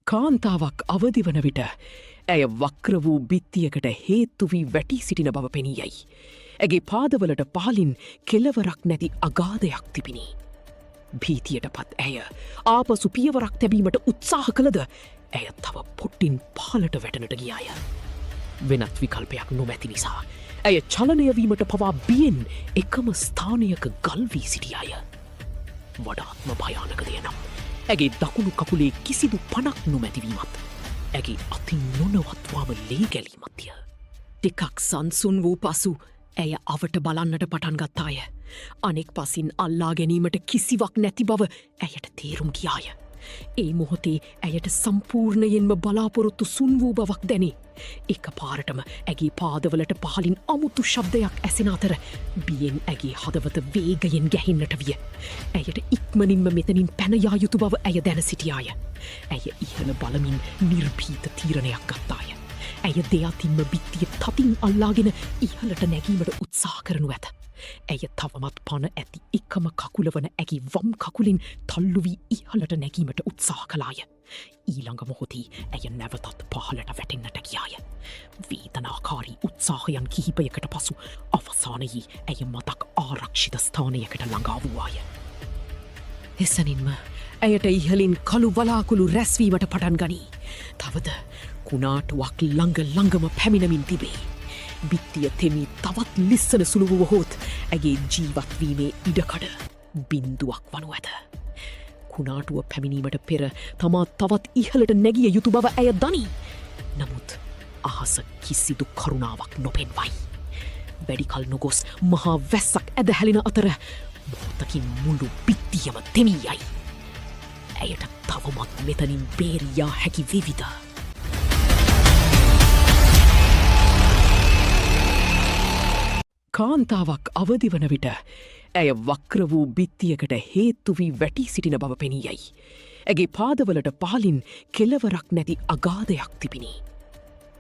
කාන්තාවක් අවදිවන විට ඇය වක්‍ර වූ බිත්තියකට හේතු වී වැටී සිටින බව පෙනීයයි. ඇගේ පාදවලට පහලින් කෙලවරක් නැති අගාධයක් තිබිණි. භීතියට පත් ඇය ආපසු පියවරක් තැබීමට උත්සාහ කළද ඇය තව පොට්ටින් පහලට වැටනට ගියාය. වෙනත් විකල්පයක් නොමැති නිසා ඇය චලනයවීමට පවා බියෙන් එකම ස්ථානයක ගල්වී සිටියාය. වඩාත්ම භයානකදය නම් ඇගේ දකුණු කකුලේ කිසිදු පනක් නොමැතිවීමත් ඇගේ අතින් නොනවත්වාම ලේ ගැලීමත්ය. ටිකක් සංසුන් වූ පසු ඇය අවට බලන්නට පටන්ගත්තාය. අනෙක් පසින් අල්ලා ගැනීමට කිසිවක් නැති බව ඇයට තේරුම් ගියාය. ඒ මොහොතේ ඇයට සම්පූර්ණයෙන්ම බලාපොරොත්තු සුන් වූ බවක් දැනේ. එක පාරටම ඇගේ පාදවලට පහලින් අමුතු ශබ්දයක් ඇසෙන අතර බියෙන් ඇගේ හදවත වේගයෙන් ගැහෙන්නට විය. ඇයට ඉක්මනින්ම මෙතනින් පැනයා යුතු බව ඇය දැන සිටියාය. ඇය ඉහළ බලමින් නිර්භීත තීරණයක් ගත්තාය. ඇය දෙයතින්ම බිත්තිය තතින් අල්ලාගෙන ඉහලට නැගීමට උත්සාහ කරනු ඇත. ඇය තවමත් පන ඇති එකම කකුලවන ඇගේ වම් කකුලින් තල්ලු වී ඉහලට නැගීමට උත්සාහ කලාය. ඊළඟ මොහොතේ ඇය නැවතත් පහලට වැටෙන්නට ගියාය. වේදනාකාරී උත්සාහයන් කිහිපයකට පසු අවසානයේ ඇය මතක් ආරක්ෂිත ස්ථානයකට ළඟා වූවාය. එසනින්ම ඇයට ඉහලින් කළු වලාකුළු රැස්වීමට පටන් ගනී. තවද කුණාටුවක් ළඟම පැමිණමින් තිබේ. බිත්තිය තෙමි තවත් ලිස්සන සුළුවුව හෝත් ඇගේ ජීවත්වීමේ ඉඩකඩ බින්දුවක් වනු ඇත. කුණාටුව පැමිණීමට පෙර තමා තවත් ඉහලට නැගිය යුතු බව ඇය දනී. නමුත් අහස කිසිදු කරුණාවක් නොපෙන්වයි. වැඩිකල් නොගොස් මහා වැස්සක් ඇදහැලෙන අතර මොහොතකින් මුළු බිත්තියම තෙමීයයි. ඇයට තවමත් මෙතනින් බේරියා හැකි විවිධ. කාන්තාවක් අවදිවන විට ඇය වක්‍ර වූ බිත්තියකට හේතු වී වැටී සිටින බව පෙනීයයි. ඇගේ පාදවලට පහලින් කෙලවරක් නැති අගාධයක් තිබිණි.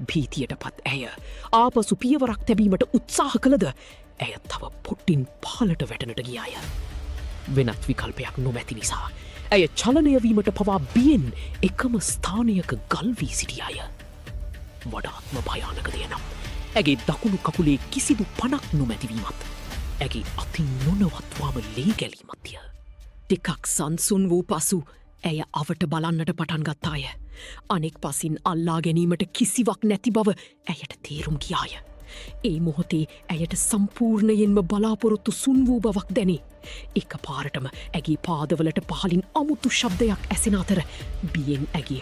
භීතියට පත් ඇය ආපසු පියවරක් තැබීමට උත්සාහ කළද ඇය තව පොට්ටින් පහලට වැටනට ගියාය. වෙනත් විකල්පයක් නොමැති නිසා ඇය චලනයවීමට පවා බියෙන් එකම ස්ථානයක ගල්වී සිටියාය. වඩාත්ම භයානකදය නම් ඇගේ දකුණු කකුලේ කිසිදු පනක් නොමැතිවීමත් ඇගේ අතින් නොනවත්වාම ලේ ගැලීමත්ය. ටිකක් සංසුන් වූ පසු ඇය අවට බලන්නට පටන්ගත්තාය. අනෙක් පසින් අල්ලා ගැනීමට කිසිවක් නැති බව ඇයට තේරුම් ගියාය. ඒ මොහොතේ ඇයට සම්පූර්ණයෙන්ම බලාපොරොත්තු සුන් වූ බවක් දැනේ. එක පාරටම ඇගේ පාදවලට පහලින් අමුතු ශබ්දයක් ඇසෙන අතර බියෙන් ඇගේ